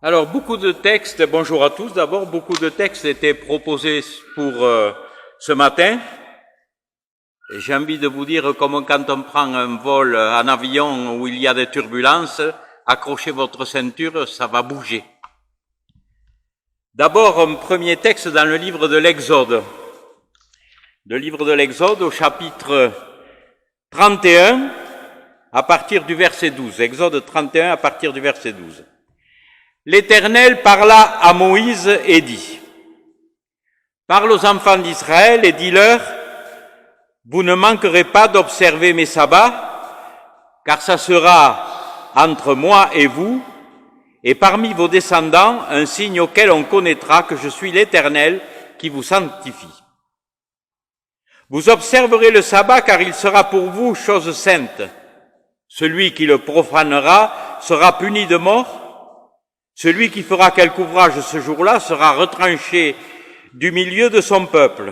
Alors, beaucoup de textes, bonjour à tous d'abord, beaucoup de textes étaient proposés pour ce matin. J'ai envie de vous dire, comme quand on prend un vol en avion où il y a des turbulences, accrochez votre ceinture, ça va bouger. D'abord, un premier texte dans le livre de l'Exode. Le livre de l'Exode au chapitre 31, à partir du verset 12. Exode 31, à partir du verset 12. L'Éternel parla à Moïse et dit, « Parle aux enfants d'Israël et dis-leur, vous ne manquerez pas d'observer mes sabbats, car ça sera entre moi et vous, et parmi vos descendants, un signe auquel on connaîtra que je suis l'Éternel qui vous sanctifie. Vous observerez le sabbat, car il sera pour vous chose sainte. Celui qui le profanera sera puni de mort. Celui qui fera quelque ouvrage ce jour-là sera retranché du milieu de son peuple.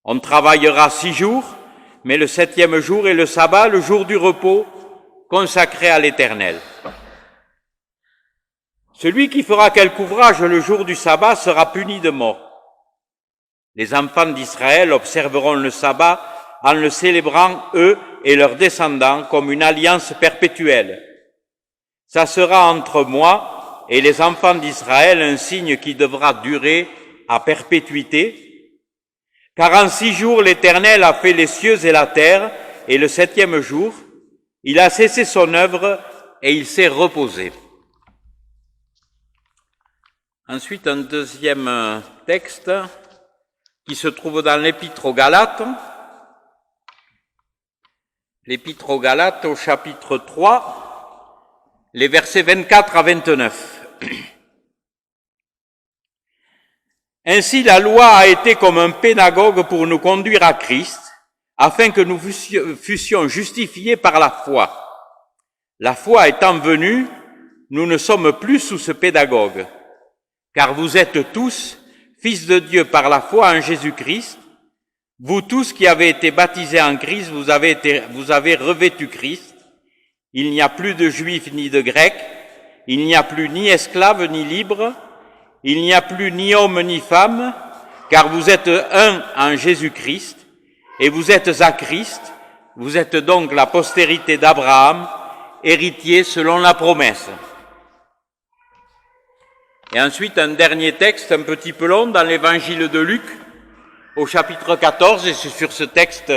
On travaillera 6 jours, mais le 7e jour est le sabbat, le jour du repos, consacré à l'Éternel. Celui qui fera quelque ouvrage le jour du sabbat sera puni de mort. Les enfants d'Israël observeront le sabbat en le célébrant, eux et leurs descendants, comme une alliance perpétuelle. Ça sera entre moi et les enfants d'Israël un signe qui devra durer à perpétuité, car en 6 jours l'Éternel a fait les cieux et la terre, et le 7e jour, il a cessé son œuvre et il s'est reposé. Ensuite, un deuxième texte qui se trouve dans l'Épître aux Galates. L'Épître aux Galates au chapitre 3, les versets 24 à 29. Ainsi, la loi a été comme un pédagogue pour nous conduire à Christ, afin que nous fussions justifiés par la foi. La foi étant venue, nous ne sommes plus sous ce pédagogue, car vous êtes tous fils de Dieu par la foi en Jésus-Christ. Vous tous qui avez été baptisés en Christ, vous avez revêtu Christ. Il n'y a plus de juifs ni de grecs, il n'y a plus ni esclaves ni libres, il n'y a plus ni homme ni femme, car vous êtes un en Jésus-Christ, et vous êtes à Christ, vous êtes donc la postérité d'Abraham, héritier selon la promesse. Et ensuite, un dernier texte un petit peu long dans l'évangile de Luc, au chapitre 14, et c'est sur ce texte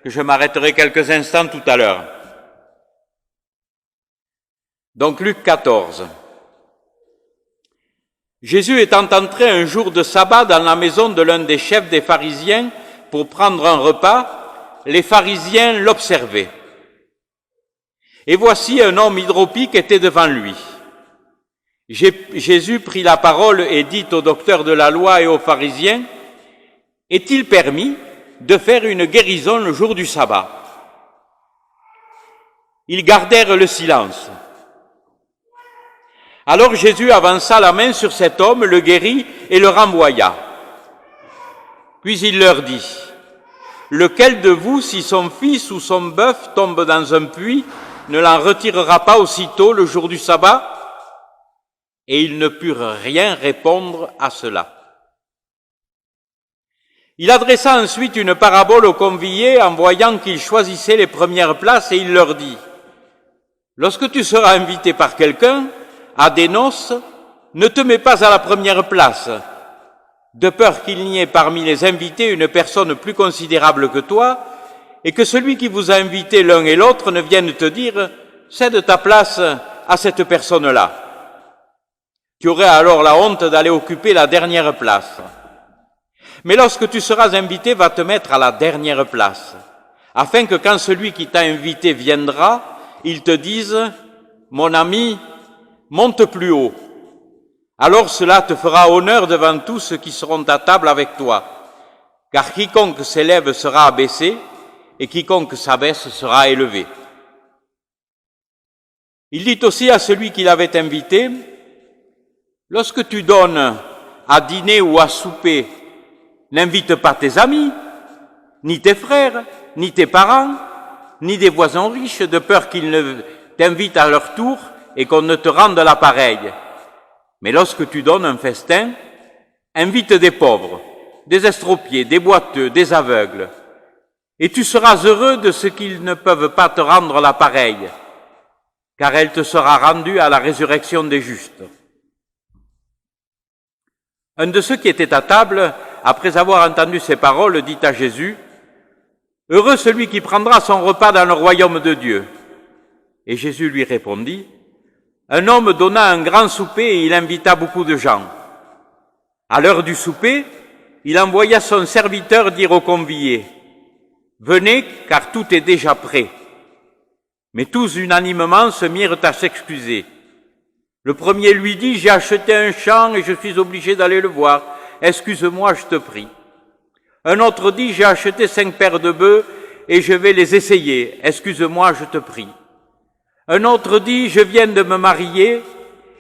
que je m'arrêterai quelques instants tout à l'heure. Donc Luc 14. Jésus étant entré un jour de sabbat dans la maison de l'un des chefs des pharisiens pour prendre un repas, les pharisiens l'observaient. Et voici un homme hydropique était devant lui. Jésus prit la parole et dit aux docteurs de la loi et aux pharisiens, « Est-il permis de faire une guérison le jour du sabbat ?» Ils gardèrent le silence. Alors Jésus avança la main sur cet homme, le guérit et le renvoya. Puis il leur dit, « Lequel de vous, si son fils ou son bœuf tombe dans un puits, ne l'en retirera pas aussitôt le jour du sabbat ?» Et ils ne purent rien répondre à cela. Il adressa ensuite une parabole aux conviés en voyant qu'ils choisissaient les premières places et il leur dit, « Lorsque tu seras invité par quelqu'un, à des noces, ne te mets pas à la première place, de peur qu'il n'y ait parmi les invités une personne plus considérable que toi, et que celui qui vous a invité l'un et l'autre ne vienne te dire « cède ta place à cette personne-là ». Tu aurais alors la honte d'aller occuper la dernière place. Mais lorsque tu seras invité, va te mettre à la dernière place, afin que quand celui qui t'a invité viendra, il te dise « Mon ami, monte plus haut. » Alors cela te fera honneur devant tous ceux qui seront à table avec toi, car quiconque s'élève sera abaissé, et quiconque s'abaisse sera élevé. Il dit aussi à celui qui l'avait invité, « Lorsque tu donnes à dîner ou à souper, n'invite pas tes amis, ni tes frères, ni tes parents, ni des voisins riches, de peur qu'ils ne t'invitent à leur tour et qu'on ne te rende l'appareil. Mais lorsque tu donnes un festin, invite des pauvres, des estropiés, des boiteux, des aveugles, et tu seras heureux de ce qu'ils ne peuvent pas te rendre l'appareil, car elle te sera rendue à la résurrection des justes. Un de ceux qui étaient à table, après avoir entendu ces paroles, dit à Jésus, « Heureux celui qui prendra son repas dans le royaume de Dieu. » Et Jésus lui répondit, « Un homme donna un grand souper et il invita beaucoup de gens. À l'heure du souper, il envoya son serviteur dire aux conviés, « Venez, car tout est déjà prêt. » Mais tous unanimement se mirent à s'excuser. Le premier lui dit, « J'ai acheté un champ et je suis obligé d'aller le voir. Excuse-moi, je te prie. » Un autre dit, « J'ai acheté 5 paires de bœufs et je vais les essayer. Excuse-moi, je te prie. » Un autre dit, « Je viens de me marier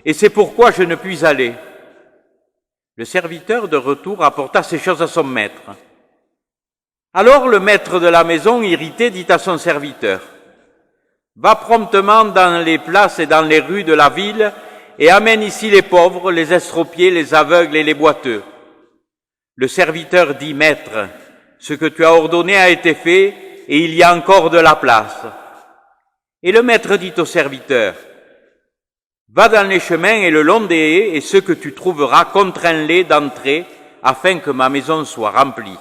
et c'est pourquoi je ne puis aller. » Le serviteur de retour apporta ces choses à son maître. Alors le maître de la maison, irrité, dit à son serviteur, « Va promptement dans les places et dans les rues de la ville et amène ici les pauvres, les estropiés, les aveugles et les boiteux. » Le serviteur dit, « Maître, ce que tu as ordonné a été fait et il y a encore de la place. » Et le maître dit au serviteur, « Va dans les chemins et le long des haies et ceux que tu trouveras, contrains-les d'entrer afin que ma maison soit remplie.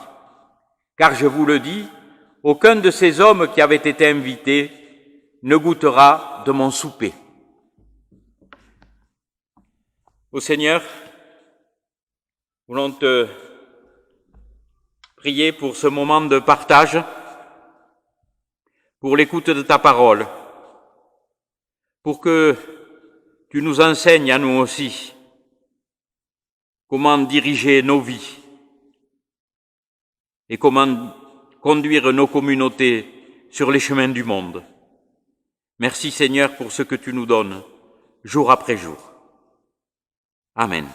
Car je vous le dis, aucun de ces hommes qui avaient été invités ne goûtera de mon souper. » Ô Seigneur, voulons te prier pour ce moment de partage, pour l'écoute de ta parole, pour que tu nous enseignes à nous aussi comment diriger nos vies et comment conduire nos communautés sur les chemins du monde. Merci Seigneur pour ce que tu nous donnes, jour après jour. Amen.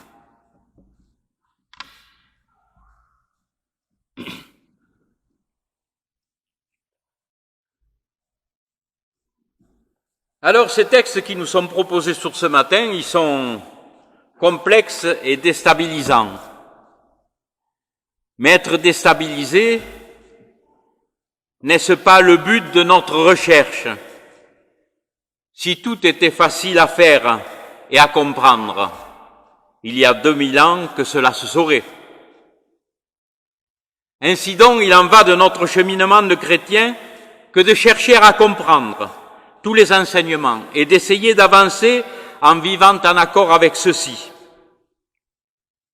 Alors, ces textes qui nous sont proposés sur ce matin, ils sont complexes et déstabilisants. Mais être déstabilisé, n'est-ce pas le but de notre recherche? Si tout était facile à faire et à comprendre, il y a 2000 ans que cela se saurait. Ainsi donc, il en va de notre cheminement de chrétiens que de chercher à comprendre tous les enseignements et d'essayer d'avancer en vivant en accord avec ceux-ci.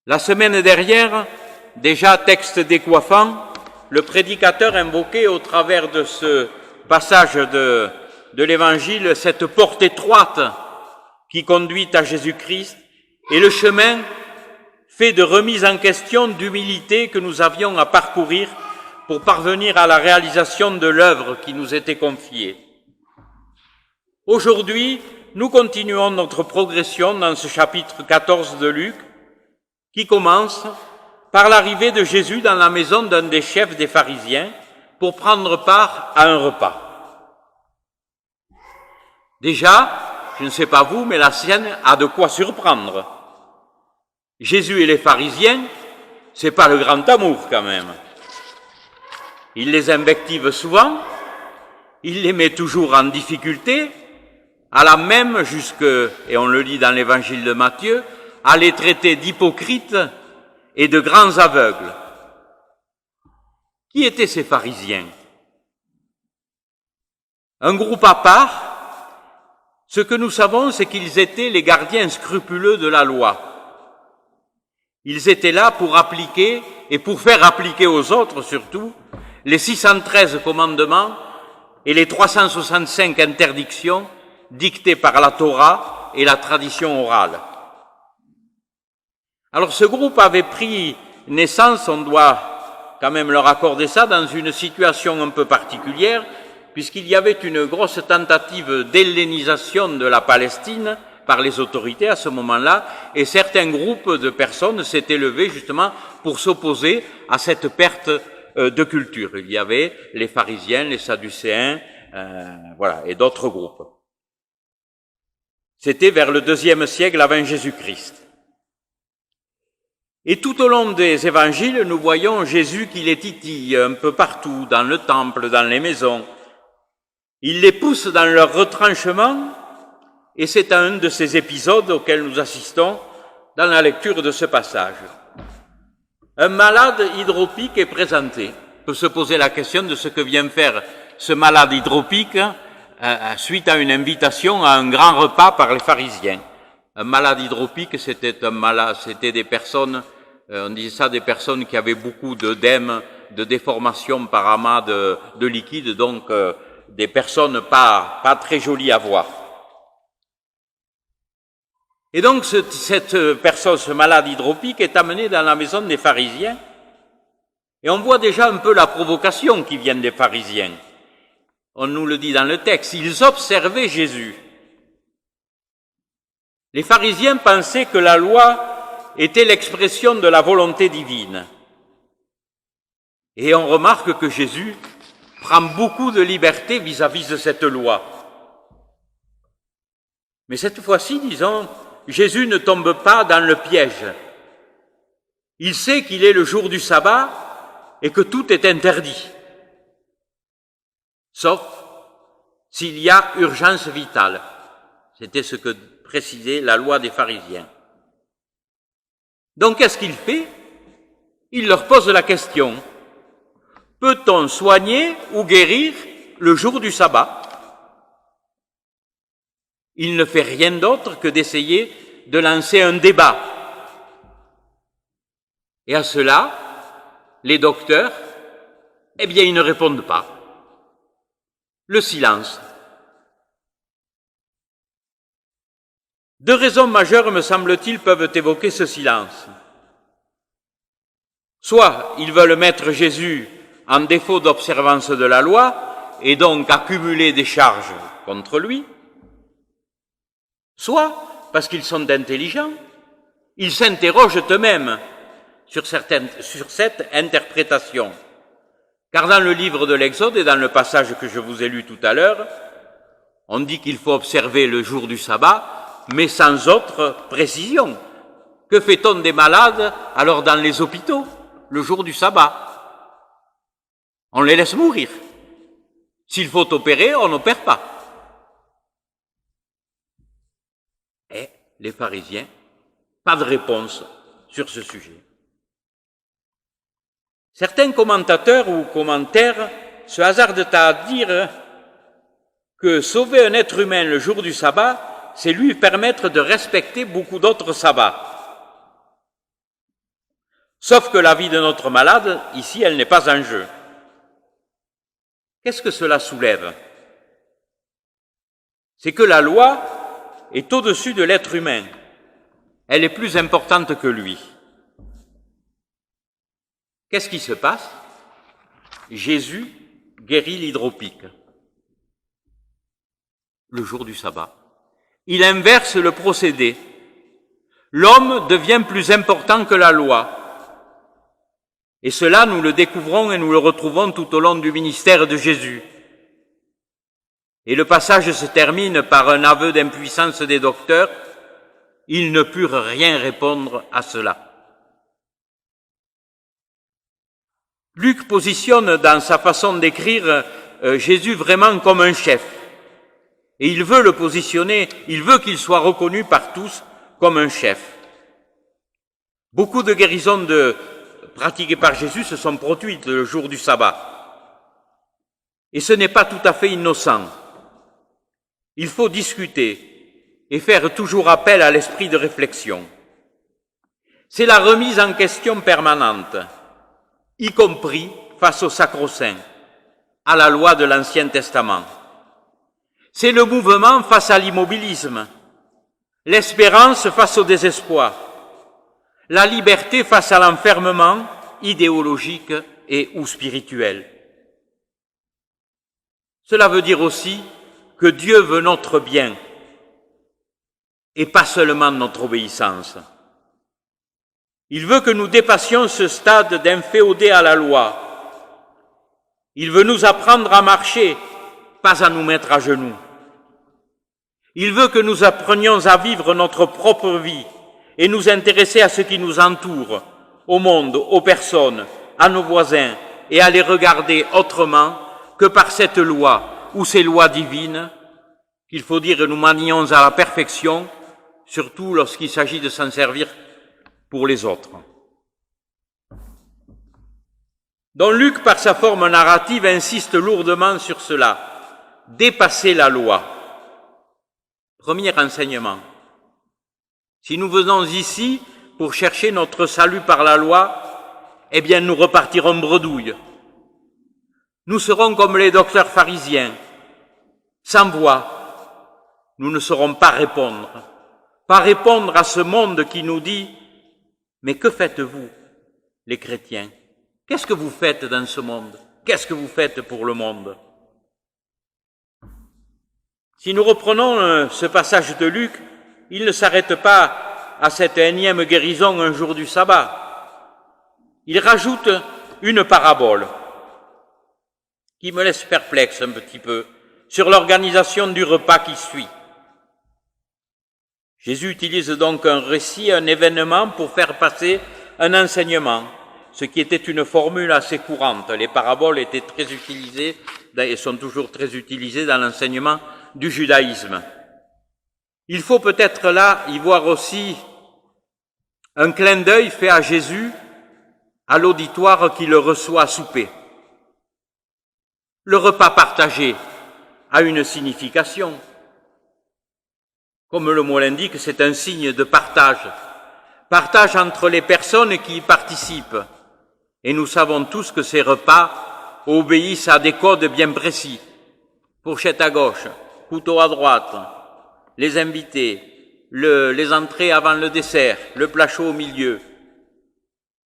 La semaine dernière, déjà texte décoiffant, le prédicateur invoquait au travers de ce passage de l'Évangile cette porte étroite qui conduit à Jésus-Christ et le chemin fait de remise en question d'humilité que nous avions à parcourir pour parvenir à la réalisation de l'œuvre qui nous était confiée. Aujourd'hui, nous continuons notre progression dans ce chapitre 14 de Luc, qui commence par l'arrivée de Jésus dans la maison d'un des chefs des pharisiens pour prendre part à un repas. Déjà, je ne sais pas vous, mais la scène a de quoi surprendre. Jésus et les pharisiens, c'est pas le grand amour quand même. Il les invective souvent, il les met toujours en difficulté, à la même et on le lit dans l'évangile de Matthieu, à les traiter d'hypocrites et de grands aveugles. Qui étaient ces pharisiens? Un groupe à part. Ce que nous savons, c'est qu'ils étaient les gardiens scrupuleux de la loi. Ils étaient là pour appliquer, et pour faire appliquer aux autres surtout, les 613 commandements et les 365 interdictions dictées par la Torah et la tradition orale. Alors ce groupe avait pris naissance, on doit quand même leur accorder ça, dans une situation un peu particulière, puisqu'il y avait une grosse tentative d'hellénisation de la Palestine par les autorités à ce moment-là, et certains groupes de personnes s'étaient levés justement pour s'opposer à cette perte de culture. Il y avait les pharisiens, les sadducéens, et d'autres groupes. C'était vers le IIe siècle avant Jésus-Christ. Et tout au long des évangiles, nous voyons Jésus qui les titille un peu partout, dans le temple, dans les maisons. Il les pousse dans leur retranchement, et c'est un de ces épisodes auxquels nous assistons dans la lecture de ce passage. Un malade hydropique est présenté. On peut se poser la question de ce que vient faire ce malade hydropique suite à une invitation à un grand repas par les pharisiens. Un malade hydropique, c'était des personnes, on disait ça, des personnes qui avaient beaucoup d'œdème, de déformation par amas de liquide, donc des personnes pas très jolies à voir. Et donc cette personne, ce malade hydropique, est amené dans la maison des pharisiens, et on voit déjà un peu la provocation qui vient des pharisiens. On nous le dit dans le texte, ils observaient Jésus. Les pharisiens pensaient que la loi était l'expression de la volonté divine. Et on remarque que Jésus prend beaucoup de liberté vis-à-vis de cette loi. Mais cette fois-ci, disons, Jésus ne tombe pas dans le piège. Il sait qu'il est le jour du sabbat et que tout est interdit. Sauf s'il y a urgence vitale. C'était ce que précisait la loi des pharisiens. Donc qu'est-ce qu'il fait? Il leur pose la question. Peut-on soigner ou guérir le jour du sabbat? Il ne fait rien d'autre que d'essayer de lancer un débat. Et à cela, les docteurs, eh bien, ils ne répondent pas. Le silence. Deux raisons majeures, me semble-t-il, peuvent évoquer ce silence. Soit ils veulent mettre Jésus en défaut d'observance de la loi et donc accumuler des charges contre lui, soit parce qu'ils sont intelligents, ils s'interrogent eux-mêmes sur cette interprétation. Car dans le livre de l'Exode et dans le passage que je vous ai lu tout à l'heure, on dit qu'il faut observer le jour du sabbat, mais sans autre précision. Que fait-on des malades alors dans les hôpitaux, le jour du sabbat? On les laisse mourir. S'il faut opérer, on n'opère pas. Et les pharisiens, pas de réponse sur ce sujet. Certains commentateurs ou commentaires se hasardent à dire que sauver un être humain le jour du sabbat, c'est lui permettre de respecter beaucoup d'autres sabbats. Sauf que la vie de notre malade, ici, elle n'est pas en jeu. Qu'est-ce que cela soulève? C'est que la loi est au-dessus de l'être humain. Elle est plus importante que lui. Qu'est-ce qui se passe? Jésus guérit l'hydropique le jour du sabbat. Il inverse le procédé. L'homme devient plus important que la loi. Et cela, nous le découvrons et nous le retrouvons tout au long du ministère de Jésus. Et le passage se termine par un aveu d'impuissance des docteurs. Ils ne purent rien répondre à cela. Luc positionne dans sa façon d'écrire Jésus vraiment comme un chef. Et il veut le positionner, il veut qu'il soit reconnu par tous comme un chef. Beaucoup de guérisons pratiquées par Jésus se sont produites le jour du sabbat. Et ce n'est pas tout à fait innocent. Il faut discuter et faire toujours appel à l'esprit de réflexion. C'est la remise en question permanente, y compris face au sacro-saint, à la loi de l'Ancien Testament. C'est le mouvement face à l'immobilisme, l'espérance face au désespoir, la liberté face à l'enfermement idéologique et ou spirituel. Cela veut dire aussi que Dieu veut notre bien et pas seulement notre obéissance. Il veut que nous dépassions ce stade d'inféodé à la loi. Il veut nous apprendre à marcher, pas à nous mettre à genoux. Il veut que nous apprenions à vivre notre propre vie et nous intéresser à ce qui nous entoure, au monde, aux personnes, à nos voisins, et à les regarder autrement que par cette loi ou ces lois divines qu'il faut dire que nous manions à la perfection, surtout lorsqu'il s'agit de s'en servir pour les autres. Donc Luc, par sa forme narrative, insiste lourdement sur cela. Dépasser la loi. Premier enseignement. Si nous venons ici pour chercher notre salut par la loi, eh bien nous repartirons bredouille. Nous serons comme les docteurs pharisiens, sans voix. Nous ne saurons pas répondre à ce monde qui nous dit « Mais que faites-vous, les chrétiens ? Qu'est-ce que vous faites dans ce monde ? Qu'est-ce que vous faites pour le monde ?» Si nous reprenons ce passage de Luc, il ne s'arrête pas à cette énième guérison un jour du sabbat. Il rajoute une parabole qui me laisse perplexe un petit peu sur l'organisation du repas qui suit. Jésus utilise donc un récit, un événement pour faire passer un enseignement, ce qui était une formule assez courante. Les paraboles étaient très utilisées et sont toujours très utilisées dans l'enseignement du judaïsme. Il faut peut-être là y voir aussi un clin d'œil fait à Jésus, à l'auditoire qui le reçoit à souper. Le repas partagé a une signification. Comme le mot l'indique, c'est un signe de partage. Partage entre les personnes qui y participent. Et nous savons tous que ces repas obéissent à des codes bien précis. Fourchette à gauche, couteau à droite, les invités, les entrées avant le dessert, le plat chaud au milieu.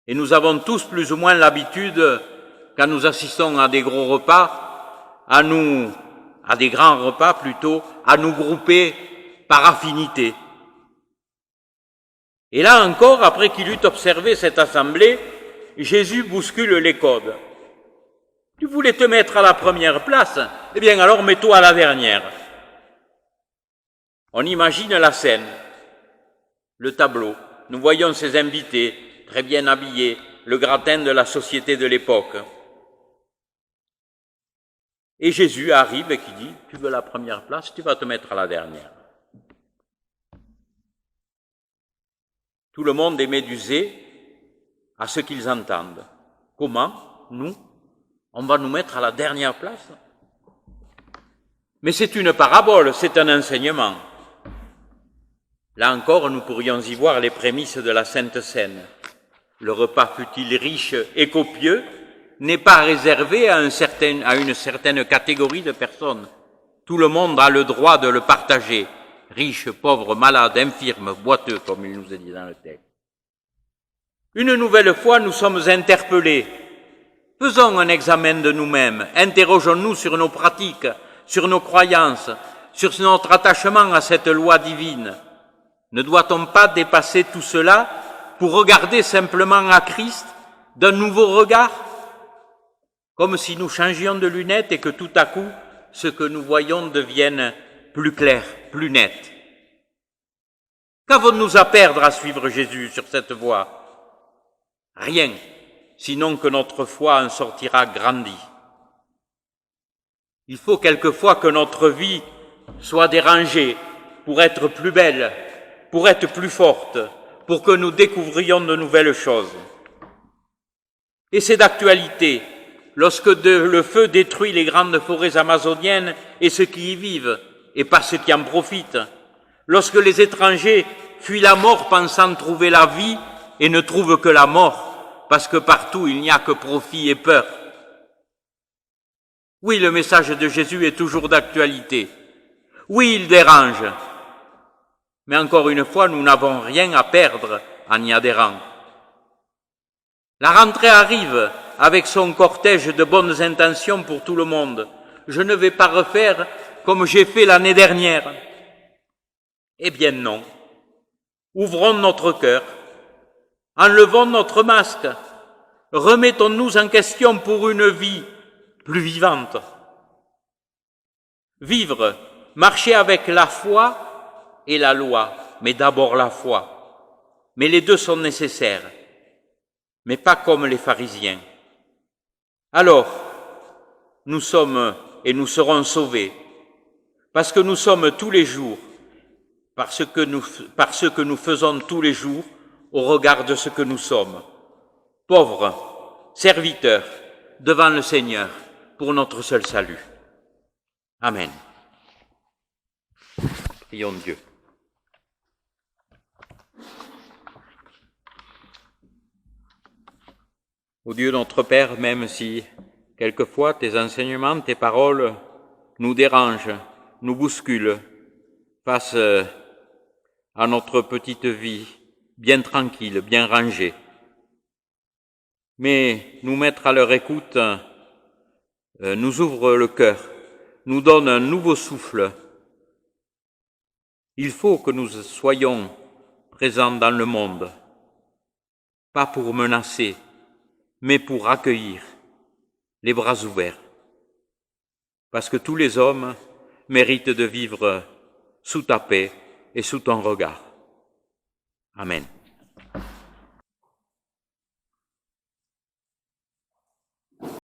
Et nous avons tous plus ou moins l'habitude, quand nous assistons à des gros repas, à des grands repas plutôt, à nous grouper par affinité. Et là encore, après qu'il eut observé cette assemblée, Jésus bouscule les codes. Tu voulais te mettre à la première place, eh bien alors mets-toi à la dernière. On imagine la scène, le tableau. Nous voyons ces invités, très bien habillés, le gratin de la société de l'époque. Et Jésus arrive et qui dit, tu veux la première place, tu vas te mettre à la dernière. Tout le monde est médusé à ce qu'ils entendent. Comment, nous, on va nous mettre à la dernière place? Mais c'est une parabole, c'est un enseignement. Là encore, nous pourrions y voir les prémices de la Sainte Seine. Le repas, fût-il riche et copieux, n'est pas réservé à une certaine catégorie de personnes. Tout le monde a le droit de le partager. Riches, pauvres, malades, infirmes, boiteux, comme il nous est dit dans le texte. Une nouvelle fois, nous sommes interpellés. Faisons un examen de nous-mêmes, interrogeons-nous sur nos pratiques, sur nos croyances, sur notre attachement à cette loi divine. Ne doit-on pas dépasser tout cela pour regarder simplement à Christ d'un nouveau regard? Comme si nous changions de lunettes et que tout à coup, ce que nous voyons devienne plus clair, plus net. Qu'avons-nous à perdre à suivre Jésus sur cette voie? Rien, sinon que notre foi en sortira grandie. Il faut quelquefois que notre vie soit dérangée pour être plus belle, pour être plus forte, pour que nous découvrions de nouvelles choses. Et c'est d'actualité, lorsque le feu détruit les grandes forêts amazoniennes et ceux qui y vivent, et pas ceux qui en profitent, lorsque les étrangers fuient la mort pensant trouver la vie et ne trouvent que la mort, parce que partout il n'y a que profit et peur. Oui, le message de Jésus est toujours d'actualité. Oui, il dérange. Mais encore une fois, nous n'avons rien à perdre en y adhérant. La rentrée arrive avec son cortège de bonnes intentions pour tout le monde. Je ne vais pas refaire comme j'ai fait l'année dernière. Eh bien non. Ouvrons notre cœur. Enlevons notre masque. Remettons-nous en question pour une vie plus vivante. Vivre, marcher avec la foi et la loi, mais d'abord la foi. Mais les deux sont nécessaires, mais pas comme les pharisiens. Alors, nous sommes et nous serons sauvés, parce que nous sommes tous les jours, par ce que nous faisons tous les jours au regard de ce que nous sommes, pauvres, serviteurs, devant le Seigneur, pour notre seul salut. Amen. Prions Dieu. Ô Dieu notre Père, même si quelquefois tes enseignements, tes paroles nous dérangent, nous bousculent face à notre petite vie bien tranquille, bien rangée, mais nous mettre à leur écoute nous ouvre le cœur, nous donne un nouveau souffle. Il faut que nous soyons présents dans le monde, pas pour menacer, mais pour accueillir les bras ouverts, parce que tous les hommes méritent de vivre sous ta paix et sous ton regard. Amen.